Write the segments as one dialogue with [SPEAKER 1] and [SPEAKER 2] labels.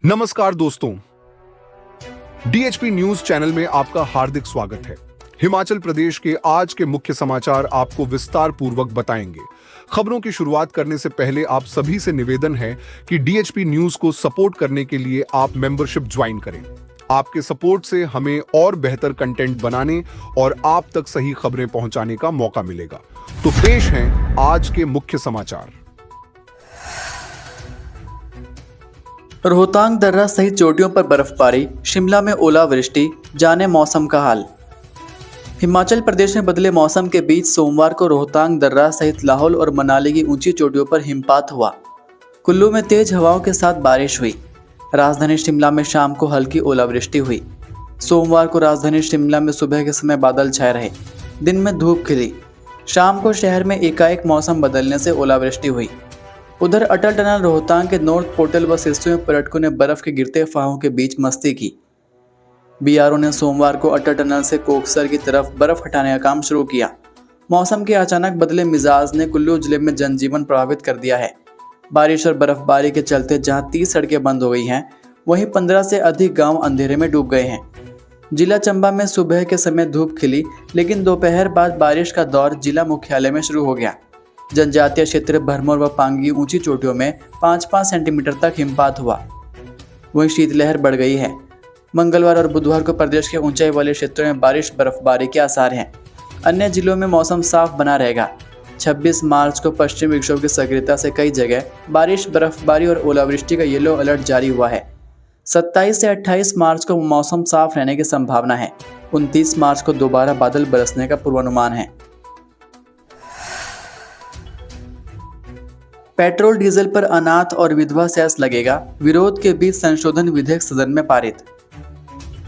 [SPEAKER 1] नमस्कार दोस्तों, DHP news channel में आपका हार्दिक स्वागत है। हिमाचल प्रदेश के आज के मुख्य समाचार आपको विस्तार पूर्वक बताएंगे। खबरों की शुरुआत करने से पहले आप सभी से निवेदन है कि डीएचपी न्यूज को सपोर्ट करने के लिए आप मेंबरशिप ज्वाइन करें। आपके सपोर्ट से हमें और बेहतर कंटेंट बनाने और आप तक सही खबरें पहुंचाने का मौका मिलेगा। तो पेश हैं आज के मुख्य समाचार।
[SPEAKER 2] रोहतांग दर्रा सहित चोटियों पर बर्फबारी, शिमला में ओलावृष्टि, जाने मौसम का हाल। हिमाचल प्रदेश में बदले मौसम के बीच सोमवार को रोहतांग दर्रा सहित लाहौल और मनाली की ऊंची चोटियों पर हिमपात हुआ। कुल्लू में तेज हवाओं के साथ बारिश हुई। राजधानी शिमला में शाम को हल्की ओलावृष्टि हुई। सोमवार को राजधानी शिमला में सुबह के समय बादल छाए रहे, दिन में धूप खिली। शाम को शहर में एकाएक मौसम बदलने से ओलावृष्टि हुई। उधर अटल टनल रोहतांग के नॉर्थ पोर्टल व सिस्सू में पर्यटकों ने बर्फ के गिरते फाहों के बीच मस्ती की। बीआरओ ने सोमवार को अटल टनल से कोकसर की तरफ बर्फ हटाने का काम शुरू किया। मौसम के अचानक बदले मिजाज ने कुल्लू जिले में जनजीवन प्रभावित कर दिया है। बारिश और बर्फबारी के चलते जहां 30 सड़कें बंद हो गई हैं, वहीं 15 से अधिक गांव अंधेरे में डूब गए हैं। जिला चंबा में सुबह के समय धूप खिली, लेकिन दोपहर बाद बारिश का दौर जिला मुख्यालय में शुरू हो गया। जनजातीय क्षेत्र भरमौर व पांगी ऊंची चोटियों में 5-5 सेंटीमीटर तक हिमपात हुआ। वहीं शीतलहर बढ़ गई है। मंगलवार और बुधवार को प्रदेश के ऊंचाई वाले क्षेत्रों में बारिश बर्फबारी के आसार हैं। अन्य जिलों में मौसम साफ बना रहेगा। 26 मार्च को पश्चिमी विक्षोभ की सक्रियता से कई जगह बारिश, बर्फबारी और ओलावृष्टि का येलो अलर्ट जारी हुआ है। 27 से 28 मार्च को मौसम साफ रहने की संभावना है। 29 मार्च को दोबारा बादल बरसने का पूर्वानुमान है। पेट्रोल डीजल पर अनाथ और विधवा सेस लगेगा, विरोध के बीच संशोधन विधेयक सदन में पारित।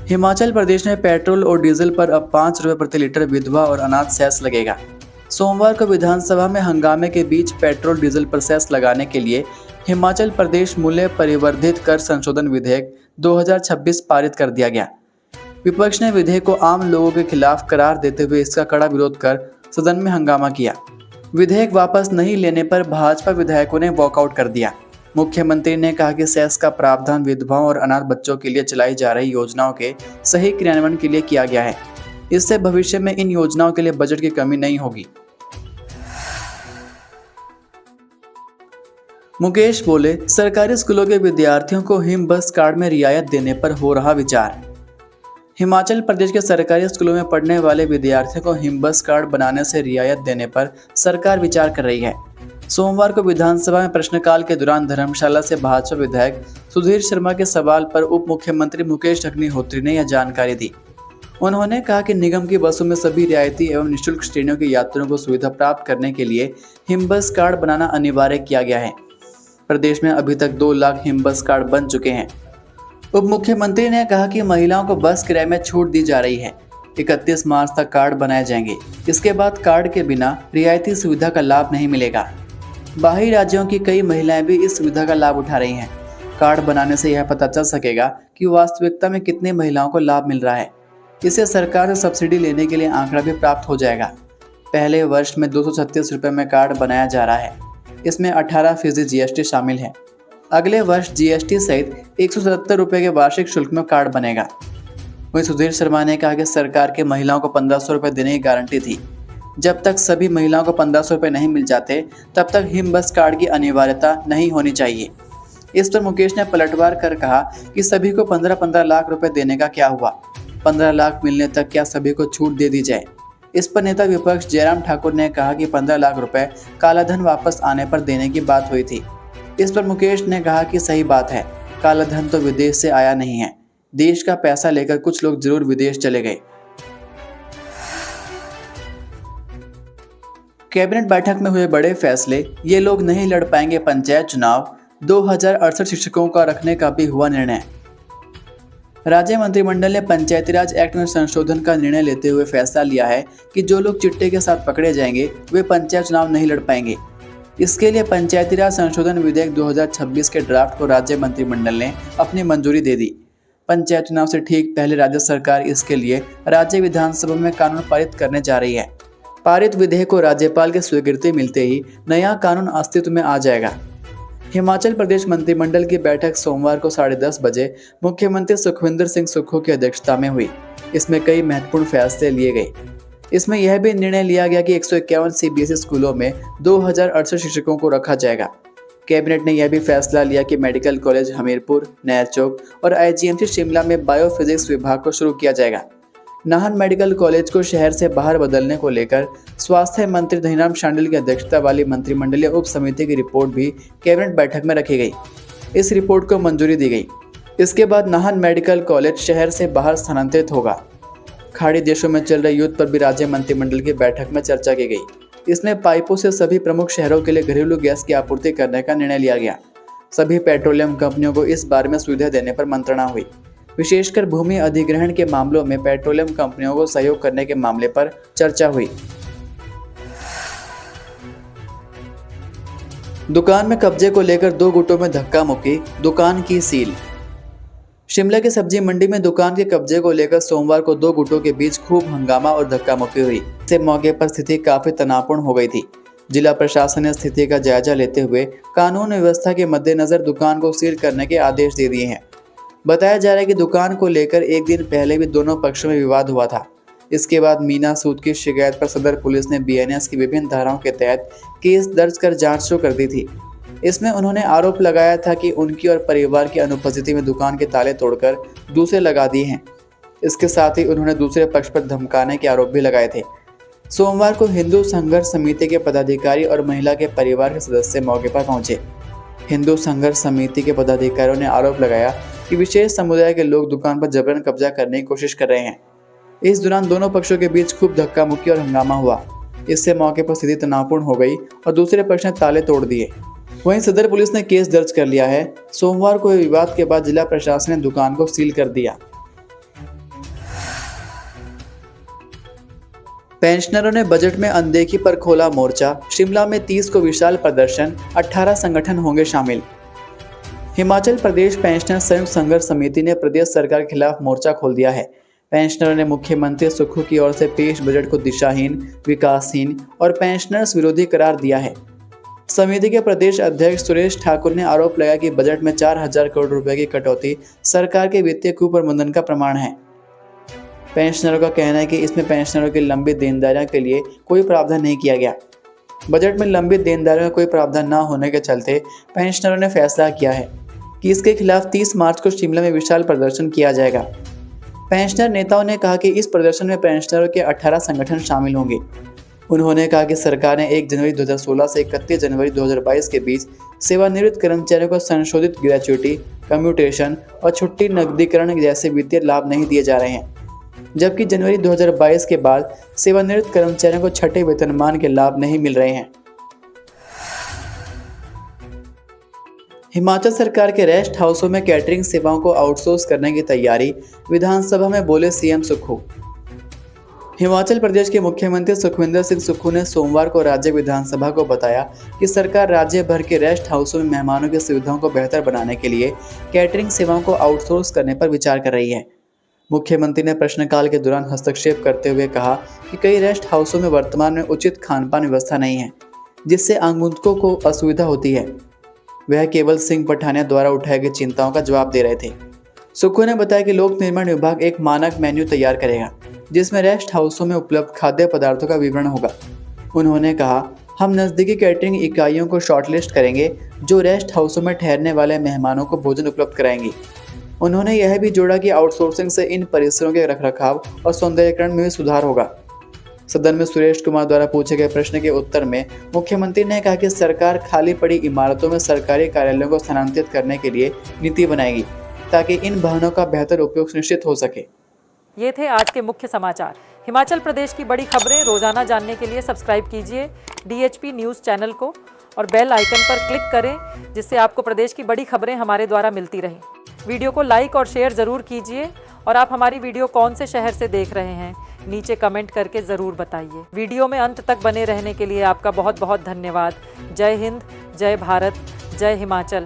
[SPEAKER 2] हिमाचल प्रदेश में पेट्रोल और डीजल पर अब 5 रुपये प्रति लीटर विधवा और अनाथ सेस लगेगा। सोमवार को विधानसभा में हंगामे के बीच पेट्रोल डीजल पर सेस लगाने के लिए हिमाचल प्रदेश मूल्य परिवर्धित कर संशोधन विधेयक 2026 पारित कर दिया गया। विपक्ष ने विधेयक को आम लोगों के खिलाफ करार देते हुए इसका कड़ा विरोध कर सदन में हंगामा किया। विधेयक वापस नहीं लेने पर भाजपा विधायकों ने वॉकआउट कर दिया। मुख्यमंत्री ने कहा कि सेस का प्रावधान विधवाओं और अनाथ बच्चों के लिए चलाई जा रही योजनाओं के सही क्रियान्वयन के लिए किया गया है। इससे भविष्य में इन योजनाओं के लिए बजट की कमी नहीं होगी। मुकेश बोले, सरकारी स्कूलों के विद्यार्थियों को हिम बस कार्ड में रियायत देने पर हो रहा विचार। हिमाचल प्रदेश के सरकारी स्कूलों में पढ़ने वाले विद्यार्थियों को हिमबस कार्ड बनाने से रियायत देने पर सरकार विचार कर रही है। सोमवार को विधानसभा में प्रश्नकाल के दौरान धर्मशाला से भाजपा विधायक सुधीर शर्मा के सवाल पर उप मुख्यमंत्री मुकेश अग्निहोत्री ने यह जानकारी दी। उन्होंने कहा कि निगम की बसों में सभी रियायती एवं निःशुल्क श्रेणियों के यात्रियों को सुविधा प्राप्त करने के लिए हिमबस कार्ड बनाना अनिवार्य किया गया है। प्रदेश में अभी तक 2 लाख हिमबस कार्ड बन चुके हैं। उप मुख्यमंत्री ने कहा कि महिलाओं को बस किराए में छूट दी जा रही है। 31 मार्च तक कार्ड बनाए जाएंगे। इसके बाद कार्ड के बिना रियायती सुविधा का लाभ नहीं मिलेगा। बाहरी राज्यों की कई महिलाएं भी इस सुविधा का लाभ उठा रही हैं। कार्ड बनाने से यह पता चल सकेगा कि वास्तविकता में कितनी महिलाओं को लाभ मिल रहा है। इससे सरकार से सब्सिडी लेने के लिए आंकड़ा भी प्राप्त हो जाएगा। पहले वर्ष में 236 रुपये में कार्ड बनाया जा रहा है। इसमें 18% GST शामिल है। अगले वर्ष GST सहित 177 रुपये के वार्षिक शुल्क में कार्ड बनेगा। वहीं सुधीर शर्मा ने कहा कि सरकार के महिलाओं को 1500 रुपये देने की गारंटी थी। जब तक सभी महिलाओं को 1500 रुपये नहीं मिल जाते, तब तक हिम बस कार्ड की अनिवार्यता नहीं होनी चाहिए। इस पर मुकेश ने पलटवार कर कहा कि सभी को 15-15 लाख रुपए देने का क्या हुआ। 15 लाख मिलने तक क्या सभी को छूट दे दी जाए। इस पर नेता विपक्ष जयराम ठाकुर ने कहा कि 15 लाख रुपए कालाधन वापस आने पर देने की बात हुई थी। इस पर मुकेश ने कहा कि सही बात है, काला धन तो विदेश से आया नहीं है। देश का पैसा लेकर कुछ लोग जरूर विदेश चले गए। कैबिनेट बैठक में हुए बड़े फैसले, ये लोग नहीं लड़ पाएंगे पंचायत चुनाव। 2068 शिक्षकों का रखने का भी हुआ निर्णय। राज्य मंत्रिमंडल ने पंचायती राज एक्ट में संशोधन का निर्णय लेते हुए फैसला लिया है कि जो लोग चिट्टे के साथ पकड़े जाएंगे वे पंचायत चुनाव नहीं लड़ पाएंगे। इसके लिए पंचायती राज संशोधन विधेयक 2026 के ड्राफ्ट को राज्य मंत्रिमंडल ने अपनी मंजूरी दे दी। पंचायत चुनाव से ठीक पहले राज्य सरकार इसके लिए राज्य विधानसभा में कानून पारित करने जा रही है। पारित विधेयक को राज्यपाल की स्वीकृति मिलते ही नया कानून अस्तित्व में आ जाएगा। हिमाचल प्रदेश मंत्रिमंडल की बैठक सोमवार को 10:30 बजे मुख्यमंत्री सुखविंदर सिंह सुक्खू की अध्यक्षता में हुई। इसमें कई महत्वपूर्ण फैसले लिए गए। इसमें यह भी निर्णय लिया गया कि 151 सीबीएसई स्कूलों में 2068 शिक्षकों को रखा जाएगा। कैबिनेट ने यह भी फैसला लिया कि मेडिकल कॉलेज हमीरपुर, नैरचौक और आईजीएमसी शिमला में बायोफिजिक्स विभाग को शुरू किया जाएगा। नाहन मेडिकल कॉलेज को शहर से बाहर बदलने को लेकर स्वास्थ्य मंत्री धनीराम शांडिल की अध्यक्षता वाली मंत्रिमंडलीय उप समिति की रिपोर्ट भी कैबिनेट बैठक में रखी गई। इस रिपोर्ट को मंजूरी दी गई। इसके बाद नाहन मेडिकल कॉलेज शहर से बाहर स्थानांतरित होगा। खाड़ी देशों में चल रही युद्ध पर भी राज्य मंत्रिमंडल की बैठक में चर्चा की गई। इसमें पाइपों से सभी प्रमुख शहरों के लिए घरेलू गैस की आपूर्ति करने का निर्णय लिया गया। सभी पेट्रोलियम कंपनियों को इस बारे में सुविधा देने पर मंत्रणा हुई। विशेषकर भूमि अधिग्रहण के मामलों में पेट्रोलियम कंपनियों को सहयोग करने के मामले पर चर्चा हुई। दुकान में कब्जे को लेकर 2 गुटों में धक्का मुक्की, दुकान की सील। शिमला की सब्जी मंडी में दुकान के कब्जे को लेकर सोमवार को 2 गुटों के बीच खूब हंगामा और धक्का मुक्की हुई। इस मौके पर स्थिति काफी तनावपूर्ण हो गई थी। जिला प्रशासन ने स्थिति का जायजा लेते हुए कानून व्यवस्था के मद्देनजर दुकान को सील करने के आदेश दे दिए हैं। बताया जा रहा है कि दुकान को लेकर एक दिन पहले भी दोनों पक्षों में विवाद हुआ था। इसके बाद मीना सूद की शिकायत पर सदर पुलिस ने बीएनएस की विभिन्न धाराओं के तहत केस दर्ज कर जांच शुरू कर दी थी। इसमें उन्होंने आरोप लगाया था कि उनकी और परिवार की अनुपस्थिति में दुकान के ताले तोड़कर दूसरे लगा दिए हैं। इसके साथ ही उन्होंने दूसरे पक्ष पर धमकाने के आरोप भी लगाए थे। सोमवार को हिंदू संघर्ष समिति के पदाधिकारी और महिला के परिवार के सदस्य मौके पर पहुंचे। हिंदू संघर्ष समिति के पदाधिकारियों ने आरोप लगाया कि विशेष समुदाय के लोग दुकान पर जबरन कब्जा करने की कोशिश कर रहे हैं। इस दौरान दोनों पक्षों के बीच खूब धक्का मुक्की और हंगामा हुआ। इससे मौके पर स्थिति तनावपूर्ण हो गई और दूसरे पक्ष ने ताले तोड़ दिए। वहीं सदर पुलिस ने केस दर्ज कर लिया है। सोमवार को विवाद के बाद जिला प्रशासन ने दुकान को सील कर दिया। पेंशनरों ने बजट में अनदेखी पर खोला मोर्चा। शिमला में 30 को विशाल प्रदर्शन, 18 संगठन होंगे शामिल। हिमाचल प्रदेश पेंशनर संयुक्त संघर्ष समिति ने प्रदेश सरकार के खिलाफ मोर्चा खोल दिया है। पेंशनरों ने मुख्यमंत्री सुक्खू की ओर से पेश बजट को दिशाहीन, विकासहीन और पेंशनर्स विरोधी करार दिया है। समिति के प्रदेश अध्यक्ष सुरेश ठाकुर ने आरोप लगाया कि बजट में 4000 करोड़ रुपए की कटौती सरकार के वित्तीय कुप्रबंधन का प्रमाण है। पेंशनरों का कहना है कि इसमें पेंशनरों की लंबित देनदारियों के लिए कोई प्रावधान नहीं किया गया। बजट में लंबित देनदारियों का कोई प्रावधान न होने के चलते पेंशनरों ने फैसला किया है कि इसके खिलाफ 30 मार्च को शिमला में विशाल प्रदर्शन किया जाएगा। पेंशनर नेताओं ने कहा कि इस प्रदर्शन में पेंशनरों के 18 संगठन शामिल होंगे। उन्होंने कहा कि सरकार ने 1 जनवरी 2016 से 31 जनवरी 2022 के बीच सेवानिवृत्त कर्मचारियों को संशोधित ग्रेच्युटी, कम्यूटेशन और छुट्टी नकदीकरण जैसे वित्तीय लाभ नहीं दिए जा रहे हैं, जबकि जनवरी 2022 के बाद सेवानिवृत्त कर्मचारियों को छठे वेतनमान के लाभ नहीं मिल रहे हैं। हिमाचल सरकार के रेस्ट हाउसों में कैटरिंग सेवाओं को आउटसोर्स करने की तैयारी, विधानसभा में बोले सीएम सुक्खू। हिमाचल प्रदेश के मुख्यमंत्री सुखविंदर सिंह सुक्खू ने सोमवार को राज्य विधानसभा को बताया कि सरकार राज्य भर के रेस्ट हाउसों में मेहमानों की सुविधाओं को बेहतर बनाने के लिए कैटरिंग सेवाओं को आउटसोर्स करने पर विचार कर रही है। मुख्यमंत्री ने प्रश्नकाल के दौरान हस्तक्षेप करते हुए कहा कि कई रेस्ट हाउसों में वर्तमान में उचित खानपान व्यवस्था नहीं है, जिससे आगंतुकों को असुविधा होती है। वह केवल सिंह पठानिया द्वारा उठाई गई चिंताओं का जवाब दे रहे थे। सुक्खू ने बताया कि लोक निर्माण विभाग एक मानक मेन्यू तैयार करेगा, जिसमें रेस्ट हाउसों में उपलब्ध खाद्य पदार्थों का विवरण होगा। उन्होंने कहा, हम नज़दीकी कैटरिंग इकाइयों को शॉर्टलिस्ट करेंगे जो रेस्ट हाउसों में ठहरने वाले मेहमानों को भोजन उपलब्ध कराएंगी। उन्होंने यह भी जोड़ा कि आउटसोर्सिंग से इन परिसरों के रखरखाव और सौंदर्यीकरण में भी सुधार होगा। सदन में सुरेश कुमार द्वारा पूछे गए प्रश्न के उत्तर में मुख्यमंत्री ने कहा कि सरकार खाली पड़ी इमारतों में सरकारी कार्यालयों को स्थानांतरित करने के लिए नीति बनाएगी, ताकि इन भवनों का बेहतर उपयोग सुनिश्चित हो सके।
[SPEAKER 3] ये थे आज के मुख्य समाचार। हिमाचल प्रदेश की बड़ी खबरें रोजाना जानने के लिए सब्सक्राइब कीजिए DHP न्यूज़ चैनल को और बेल आइकन पर क्लिक करें, जिससे आपको प्रदेश की बड़ी खबरें हमारे द्वारा मिलती रहें। वीडियो को लाइक और शेयर ज़रूर कीजिए और आप हमारी वीडियो कौन से शहर से देख रहे हैं नीचे कमेंट करके ज़रूर बताइए। वीडियो में अंत तक बने रहने के लिए आपका बहुत बहुत धन्यवाद। जय हिंद, जय भारत, जय हिमाचल।